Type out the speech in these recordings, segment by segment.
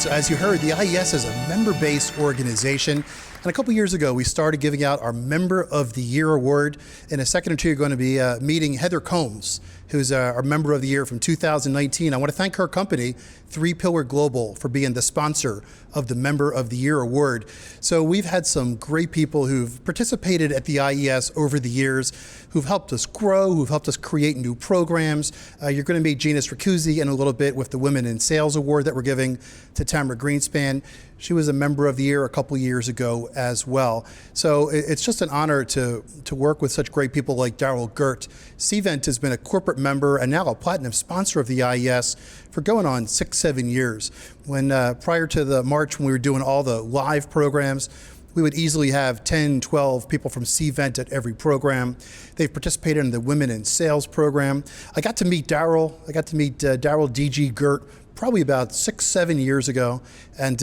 right, so as you heard, the IES is a member-based organization. And a couple years ago, we started giving out our Member of the Year award. In a second or two, you're going to be meeting Heather Combs, who's our Member of the Year from 2019. I want to thank her company, 3 Pillar Global, for being the sponsor of the Member of the Year award. So we've had some great people who've participated at the IES over the years, who've helped us grow, who've helped us create new programs. You're going to meet Gina Stracuzzi in a little bit with the Women in Sales Award that we're giving to Tamara Greenspan. She was a Member of the Year a couple years ago as well. So it's just an honor to work with such great people like Darrell Gehrt. Cvent has been a corporate member and now a platinum sponsor of the IES for going on 6-7 years. When prior to the March, when we were doing all the live programs, we would easily have 10, 12 people from Cvent at every program. They've participated in the Women in Sales program. I got to meet Darrell. I got to meet Darrell DG Gehrt probably about 6-7 years ago, and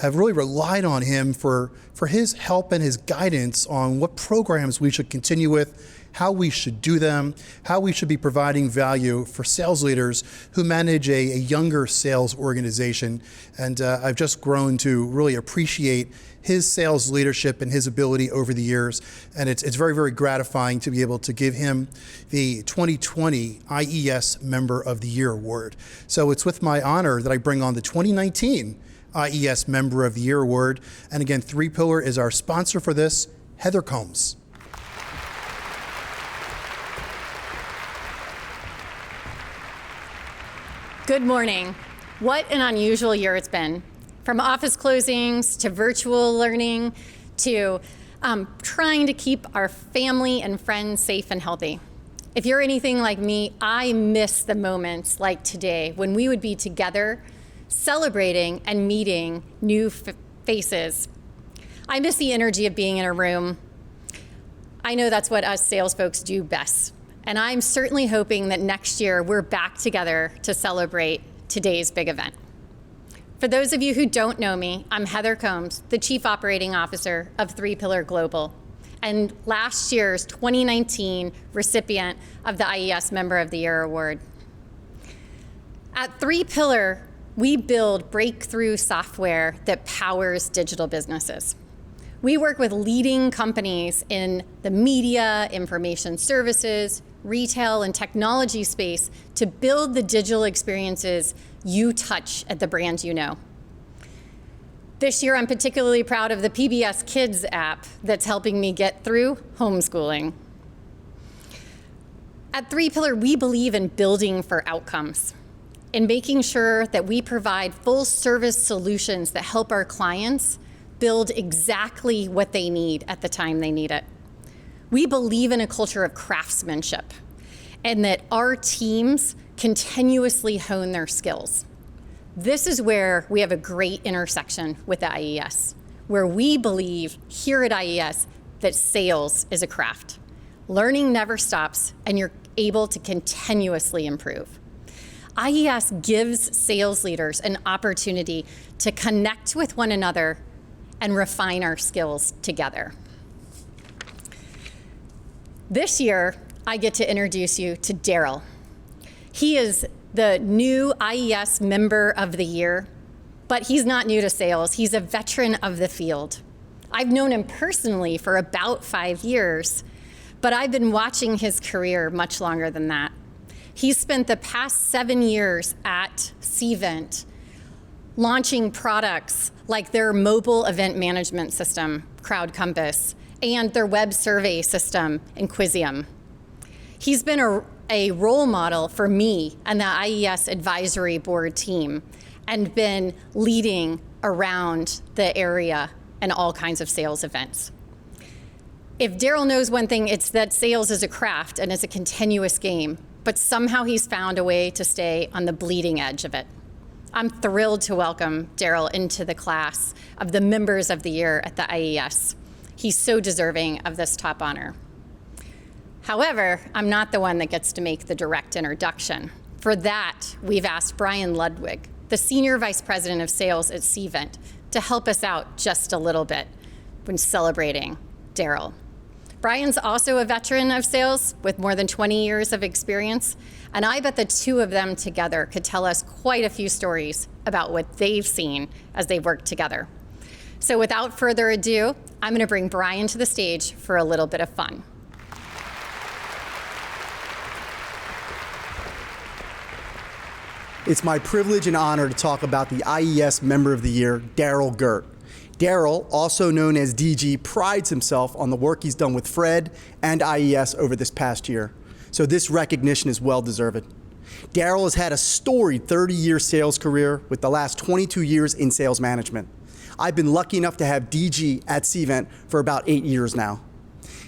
have really relied on him for his help and his guidance on what programs we should continue with, how we should do them, how we should be providing value for sales leaders who manage a younger sales organization. And I've just grown to really appreciate his sales leadership and his ability over the years. And it's very, very gratifying to be able to give him the 2020 IES Member of the Year award. So it's with my honor that I bring on the 2019 IES Member of the Year award. And again, 3 Pillar is our sponsor for this, Heather Combs. Good morning. What an unusual year it's been. From office closings to virtual learning to trying to keep our family and friends safe and healthy. If you're anything like me, I miss the moments like today when we would be together celebrating and meeting new faces. I miss the energy of being in a room. I know that's what us sales folks do best. And I'm certainly hoping that next year we're back together to celebrate today's big event. For those of you who don't know me, I'm Heather Combs, the Chief Operating Officer of 3 Pillar Global, and last year's 2019 recipient of the IES Member of the Year award. At 3 Pillar, we build breakthrough software that powers digital businesses. We work with leading companies in the media, information services, retail, and technology space to build the digital experiences you touch at the brands you know. This year, I'm particularly proud of the PBS Kids app that's helping me get through homeschooling. At 3 Pillar, we believe in building for outcomes, in making sure that we provide full service solutions that help our clients build exactly what they need at the time they need it. We believe in a culture of craftsmanship and that our teams continuously hone their skills. This is where we have a great intersection with the IES, where we believe here at IES that sales is a craft. Learning never stops, and you're able to continuously improve. IES gives sales leaders an opportunity to connect with one another and refine our skills together. This year, I get to introduce you to Darrell. He is the new IES Member of the Year, but he's not new to sales. He's a veteran of the field. I've known him personally for about 5 years, but I've been watching his career much longer than that. He's spent the past 7 years at Cvent launching products like their mobile event management system, CrowdCompass, and their web survey system, Inquisium. He's been a role model for me and the IES Advisory Board team and been leading around the area and all kinds of sales events. If Darrell knows one thing, it's that sales is a craft and it's a continuous game, but somehow he's found a way to stay on the bleeding edge of it. I'm thrilled to welcome Darrell into the class of the Members of the Year at the IES. He's so deserving of this top honor. However, I'm not the one that gets to make the direct introduction. For that, we've asked Brian Ludwig, the Senior Vice President of Sales at Cvent, to help us out just a little bit when celebrating Darrell. Brian's also a veteran of sales with more than 20 years of experience, and I bet the two of them together could tell us quite a few stories about what they've seen as they've worked together. So without further ado, I'm going to bring Brian to the stage for a little bit of fun. It's my privilege and honor to talk about the IES Member of the Year, Darrell Gehrt. Darrell, also known as DG, prides himself on the work he's done with Fred and IES over this past year. So this recognition is well deserved. Darrell has had a storied 30-year sales career with the last 22 years in sales management. I've been lucky enough to have DG at Cvent for about 8 years now.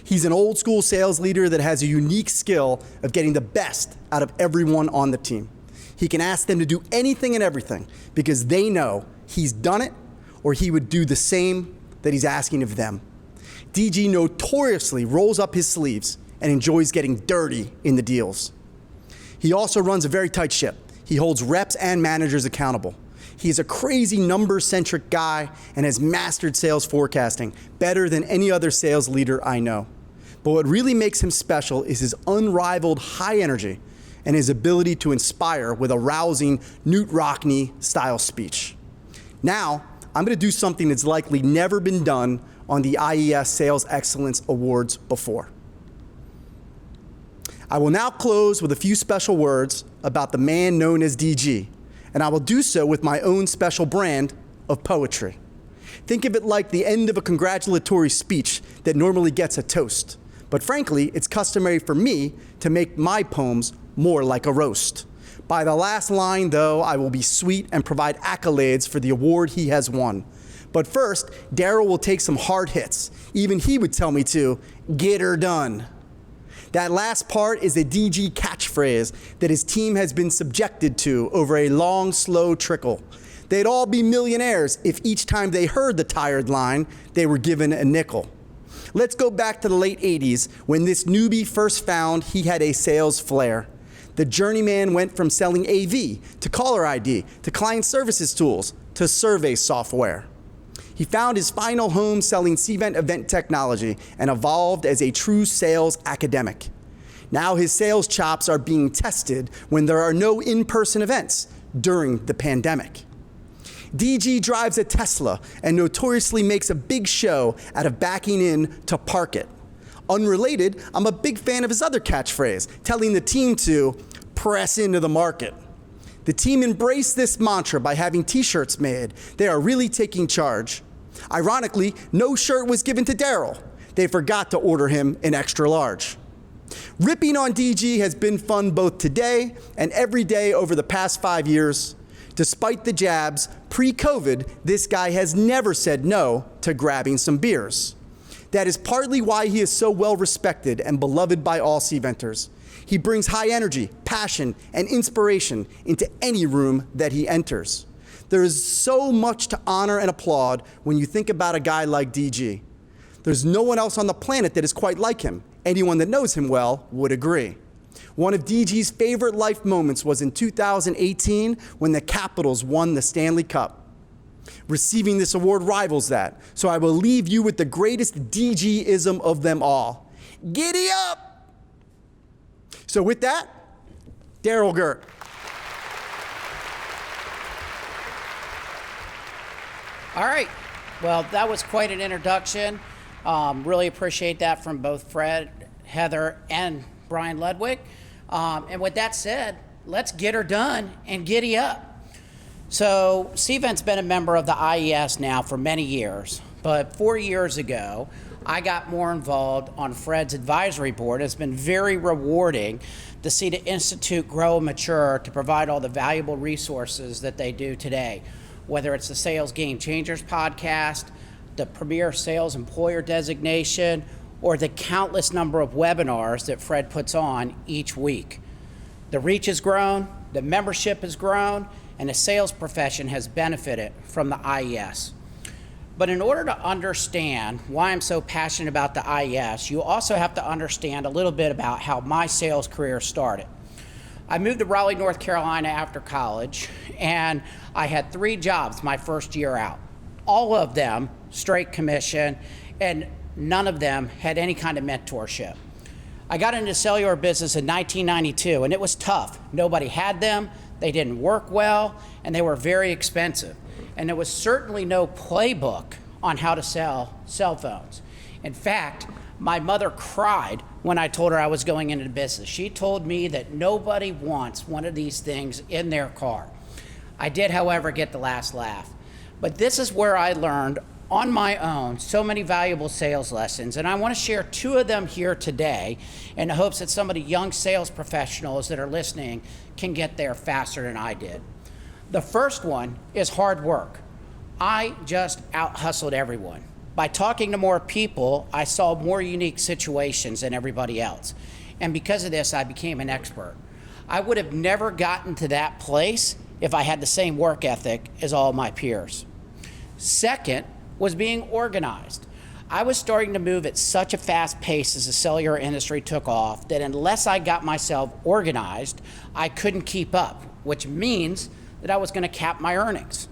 He's an old school sales leader that has a unique skill of getting the best out of everyone on the team. He can ask them to do anything and everything because they know he's done it or he would do the same that he's asking of them. DG notoriously rolls up his sleeves and enjoys getting dirty in the deals. He also runs a very tight ship. He holds reps and managers accountable. He's a crazy number-centric guy and has mastered sales forecasting better than any other sales leader I know. But what really makes him special is his unrivaled high energy and his ability to inspire with a rousing Newt Rockne-style speech. Now, I'm gonna do something that's likely never been done on the IES Sales Excellence Awards before. I will now close with a few special words about the man known as DG, and I will do so with my own special brand of poetry. Think of it like the end of a congratulatory speech that normally gets a toast, but frankly, it's customary for me to make my poems more like a roast. By the last line, though, I will be sweet and provide accolades for the award he has won. But first, Darrell will take some hard hits. Even he would tell me to get her done. That last part is a DG catchphrase that his team has been subjected to over a long, slow trickle. They'd all be millionaires if each time they heard the tired line, they were given a nickel. Let's go back to the late 80s when this newbie first found he had a sales flair. The journeyman went from selling AV to caller ID to client services tools to survey software. He found his final home selling Cvent event technology and evolved as a true sales academic. Now his sales chops are being tested when there are no in-person events during the pandemic. DG drives a Tesla and notoriously makes a big show out of backing in to park it. Unrelated, I'm a big fan of his other catchphrase, telling the team to press into the market. The team embraced this mantra by having t-shirts made. They are really taking charge. Ironically, no shirt was given to Darrell. They forgot to order him an extra large. Ripping on DG has been fun both today and every day over the past 5 years. Despite the jabs, pre-COVID, this guy has never said no to grabbing some beers. That is partly why he is so well respected and beloved by all Cventers. He brings high energy, passion, and inspiration into any room that he enters. There is so much to honor and applaud when you think about a guy like DG. There's no one else on the planet that is quite like him. Anyone that knows him well would agree. One of DG's favorite life moments was in 2018 when the Capitals won the Stanley Cup. Receiving this award rivals that, so I will leave you with the greatest DG-ism of them all. Giddy up! So with that, Darrell Gehrt. All right, well, that was quite an introduction. Really appreciate that from both Fred, Heather, and Brian Ludwig. And with that said, let's get her done and giddy up. So Cvent's been a member of the IES now for many years, but 4 years ago, I got more involved on Fred's advisory board. It's been very rewarding to see the Institute grow and mature to provide all the valuable resources that they do today, whether it's the Sales Game Changers podcast, the Premier Sales Employer designation, or the countless number of webinars that Fred puts on each week. The reach has grown, the membership has grown, and the sales profession has benefited from the IES. But in order to understand why I'm so passionate about the IES, you also have to understand a little bit about how my sales career started. I moved to Raleigh, North Carolina after college, and I had 3 jobs my first year out. All of them straight commission, and none of them had any kind of mentorship. I got into the cellular business in 1992, and it was tough. Nobody had them, they didn't work well, and they were very expensive. And there was certainly no playbook on how to sell cell phones. In fact, my mother cried when I told her I was going into the business. She told me that nobody wants one of these things in their car. I did, however, get the last laugh. But this is where I learned on my own so many valuable sales lessons, and I want to share 2 of them here today in the hopes that some of the young sales professionals that are listening can get there faster than I did. The first one is hard work. I just out-hustled everyone. By talking to more people, I saw more unique situations than everybody else. And because of this, I became an expert. I would have never gotten to that place if I had the same work ethic as all my peers. Second was being organized. I was starting to move at such a fast pace as the cellular industry took off that unless I got myself organized, I couldn't keep up, which means that I was going to cap my earnings.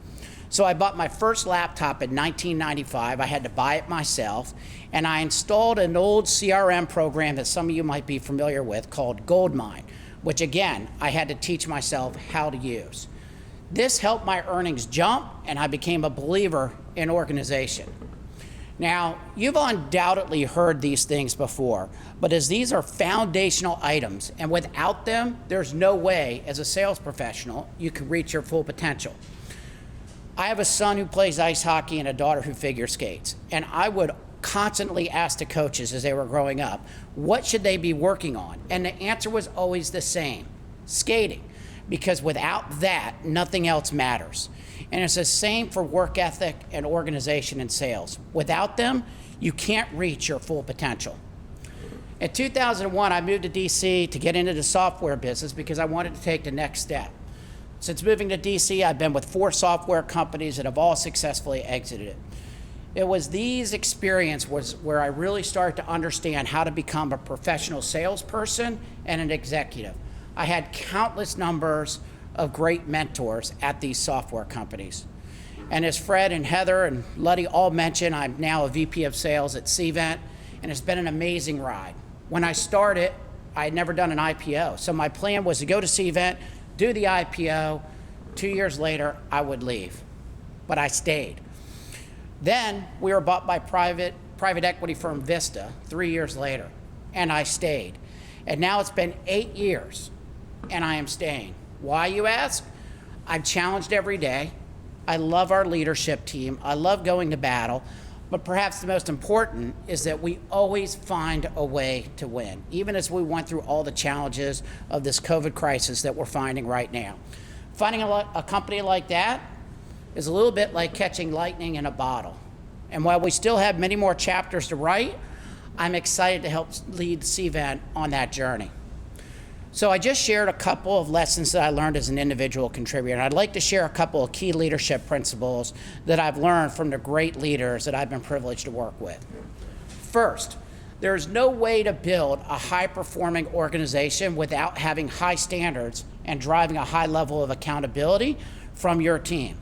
So I bought my first laptop in 1995. I had to buy it myself, and I installed an old CRM program that some of you might be familiar with called Goldmine, which again, I had to teach myself how to use. This helped my earnings jump, and I became a believer in organization. Now, you've undoubtedly heard these things before, but as these are foundational items, and without them, there's no way as a sales professional you can reach your full potential. I have a son who plays ice hockey and a daughter who figure skates, and I would constantly ask the coaches as they were growing up, what should they be working on? And the answer was always the same, skating, because without that, nothing else matters. And it's the same for work ethic and organization and sales. Without them, you can't reach your full potential. In 2001, I moved to DC to get into the software business because I wanted to take the next step. Since moving to DC, I've been with 4 software companies that have all successfully exited it. It was these experiences where I really started to understand how to become a professional salesperson and an executive. I had countless numbers of great mentors at these software companies. And as Fred and Heather and Ludwig all mentioned, I'm now a VP of sales at Cvent, and it's been an amazing ride. When I started, I had never done an IPO, so my plan was to go to Cvent, do the IPO. 2 years later, I would leave, but I stayed. Then we were bought by private equity firm Vista 3 years later, and I stayed. And now it's been 8 years, and I am staying. Why, you ask? I'm challenged every day. I love our leadership team. I love going to battle. But perhaps the most important is that we always find a way to win, even as we went through all the challenges of this COVID crisis that we're finding right now. Finding a company like that is a little bit like catching lightning in a bottle. And while we still have many more chapters to write, I'm excited to help lead Cvent on that journey. So I just shared a couple of lessons that I learned as an individual contributor, and I'd like to share a couple of key leadership principles that I've learned from the great leaders that I've been privileged to work with. First, there's no way to build a high-performing organization without having high standards and driving a high level of accountability from your team.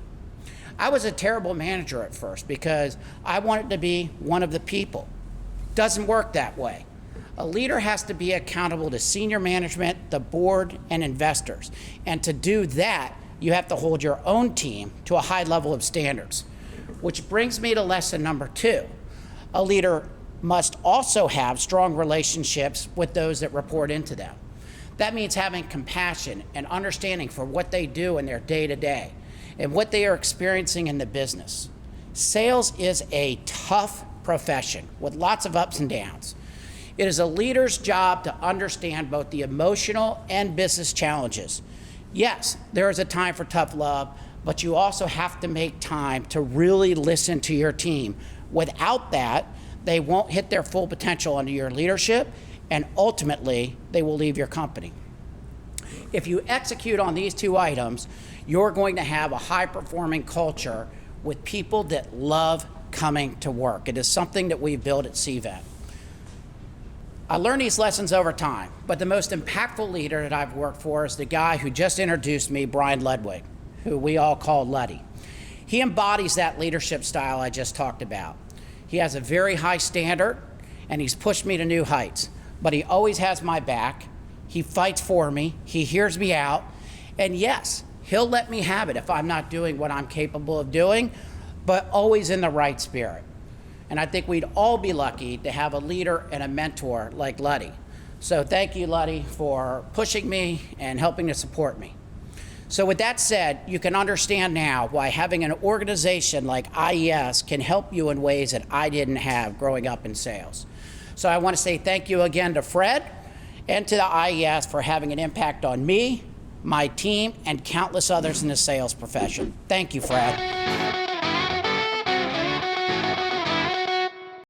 I was a terrible manager at first because I wanted to be one of the people. Doesn't work that way. A leader has to be accountable to senior management, the board, and investors. And to do that, you have to hold your own team to a high level of standards. Which brings me to lesson number 2. A leader must also have strong relationships with those that report into them. That means having compassion and understanding for what they do in their day-to-day and what they are experiencing in the business. Sales is a tough profession with lots of ups and downs. It is a leader's job to understand both the emotional and business challenges. Yes, there is a time for tough love, but you also have to make time to really listen to your team. Without that, they won't hit their full potential under your leadership, and ultimately, they will leave your company. If you execute on these 2 items, you're going to have a high-performing culture with people that love coming to work. It is something that we've built at Cvent. I learned these lessons over time, but the most impactful leader that I've worked for is the guy who just introduced me, Ludwig, who we all call Luddy. He embodies that leadership style I just talked about. He has a very high standard, and he's pushed me to new heights. But he always has my back. He fights for me. He hears me out. And yes, he'll let me have it if I'm not doing what I'm capable of doing, but always in the right spirit. And I think we'd all be lucky to have a leader and a mentor like Luddy. So thank you, Luddy, for pushing me and helping to support me. So with that said, you can understand now why having an organization like IES can help you in ways that I didn't have growing up in sales. So I want to say thank you again to Fred and to the IES for having an impact on me, my team, and countless others in the sales profession. Thank you, Fred.